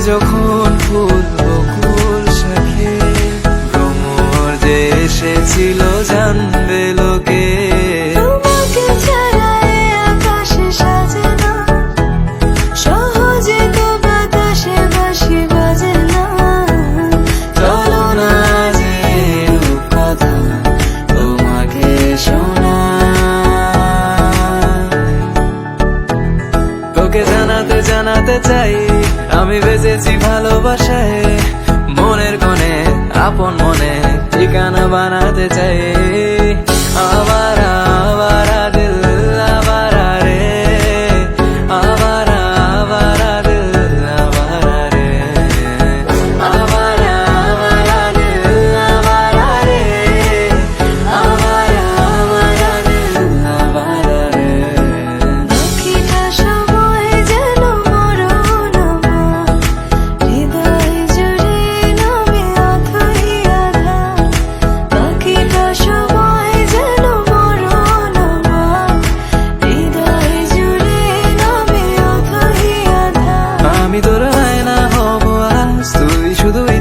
যখন ফুল বকুল শাখে ভ্রমর যে এসেছিল জানবে লোকে। তোমাকে ছাড়া এ আকাশে সাজে না, সহজে তো বাতাসে বাঁশি বাজে না। চলো না যে রূপকথা তোমাকে শোনাই। তোকে জানাতে চাই আমি বেঁচেছি ভালোবাসায়, মনের কোণে আপন মনে ঠিকানা বানাতে চাই। আবারা আবারা দিল আবারা রে, আবারা আবারা দিল আবারা রে, আবারা আবারা দিল আবারা রে, আবারা আবারা দিল আবারা রে। বাকিটা সময় যেন মরণ আমার, হৃদয় জুড়ে নামে অথই আধার। বাকিটা সময় যেন মরণ আমার, হৃদয় জুড়ে নামে অথই আধার। আমি তোর আয়না হব আজ, তুই শুধুই